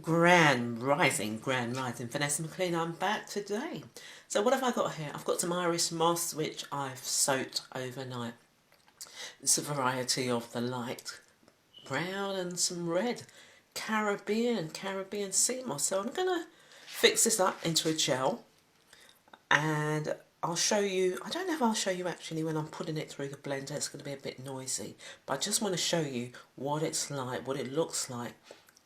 Grand Rising, Vanessa McLean, I'm back today. So what have I got here? I've got some Irish moss which I've soaked overnight. It's a variety of the light brown and some red Caribbean sea moss. So I'm going to fix this up into a gel and I'll show you, I don't know if I'll show you actually when I'm putting it through the blender, it's going to be a bit noisy, but I just want to show you what it's like, what it looks like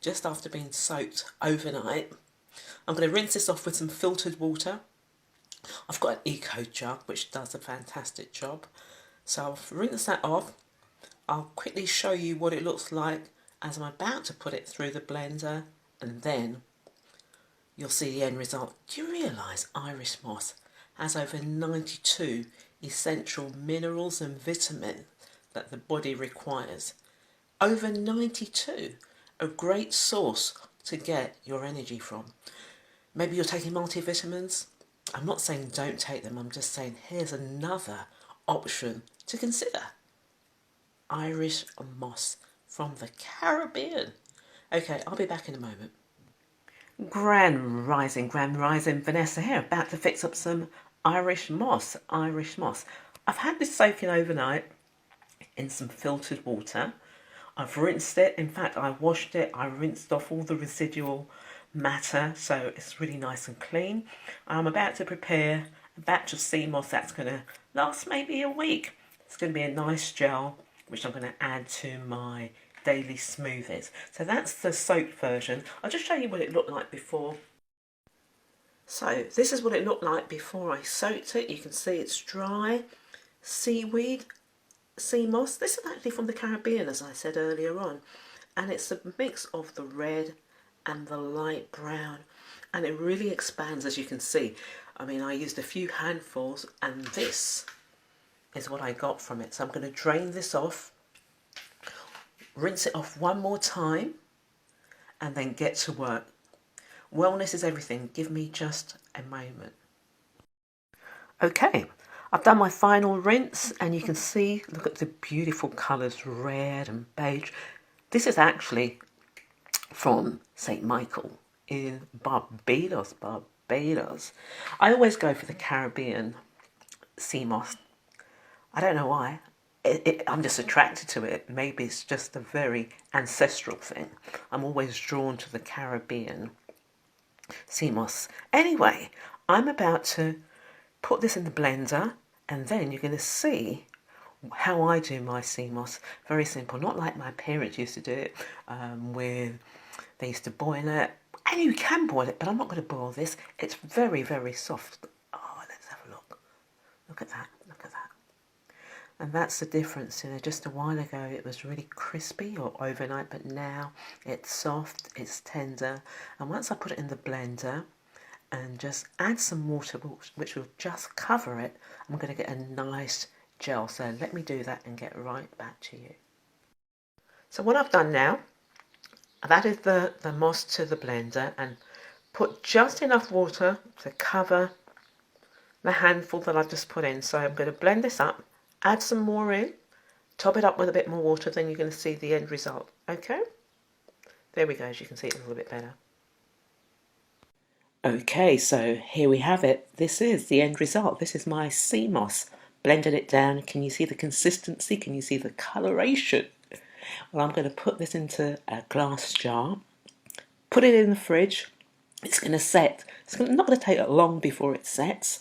just after being soaked overnight. I'm going to rinse this off with some filtered water. I've got an eco jug which does a fantastic job. So I'll rinse that off. I'll quickly show you what it looks like as I'm about to put it through the blender, and then you'll see the end result. Do you realise Irish moss has over 92 essential minerals and vitamins that the body requires? Over 92, a great source to get your energy from. Maybe you're taking multivitamins. I'm not saying don't take them, I'm just saying here's another option to consider. Irish moss from the Caribbean. Okay, I'll be back in a moment. Grand Rising, Vanessa here, about to fix up some Irish moss. I've had this soaking overnight in some filtered water. I've rinsed it, in fact I washed it, I rinsed off all the residual matter, so it's really nice and clean. I'm about to prepare a batch of sea moss that's going to last maybe a week. It's going to be a nice gel which I'm going to add to my daily smoothies. So that's the soaked version. I'll just show you what it looked like before. So this is what it looked like before I soaked it. You can see it's dry, seaweed, sea moss. This is actually from the Caribbean, as I said earlier on, and it's a mix of the red and the light brown, and it really expands, as you can see. I mean, I used a few handfuls and this is what I got from it. So I'm going to drain this off, rinse it off one more time, and then get to work. Wellness is everything. Give me just a moment. Okay, I've done my final rinse and you can see, look at the beautiful colours, red and beige. This is actually from St. Michael in Barbados. I always go for the Caribbean sea moss. I don't know why. I'm just attracted to it. Maybe it's just a very ancestral thing. I'm always drawn to the Caribbean sea moss. Anyway, I'm about to put this in the blender and then you're going to see how I do my sea moss. Very simple, not like my parents used to do it they used to boil it. And you can boil it, but I'm not going to boil this. It's very, very soft. Oh, let's have a look. Look at that, look at that. And that's the difference, you know, just a while ago it was really crispy or overnight, but now it's soft, it's tender. And once I put it in the blender and just add some water, which will just cover it, I'm going to get a nice gel. So let me do that and get right back to you. So what I've done now, I've added the moss to the blender and put just enough water to cover the handful that I've just put in. So I'm going to blend this up, add some more in, top it up with a bit more water, then you're going to see the end result. Okay? There we go, as you can see it a little bit better. Okay, so here we have it. This is the end result. This is my sea moss. Blended it down. Can you see the consistency? Can you see the coloration? Well, I'm going to put this into a glass jar, put it in the fridge. It's going to set. It's not going to take long before it sets.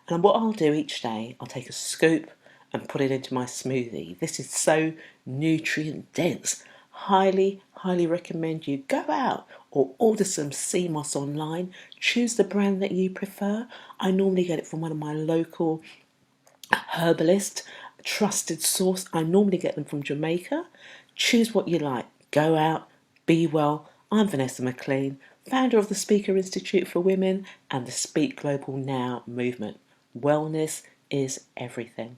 And what I'll do each day, I'll take a scoop and put it into my smoothie. This is so nutrient dense. Highly, highly recommend you go out or order some sea moss online. Choose the brand that you prefer. I normally get it from one of my local herbalist, trusted source. I normally get them from Jamaica. Choose what you like. Go out, be well. I'm Vanessa McLean, founder of the Speaker Institute for Women and the Speak Global Now movement. Wellness is everything.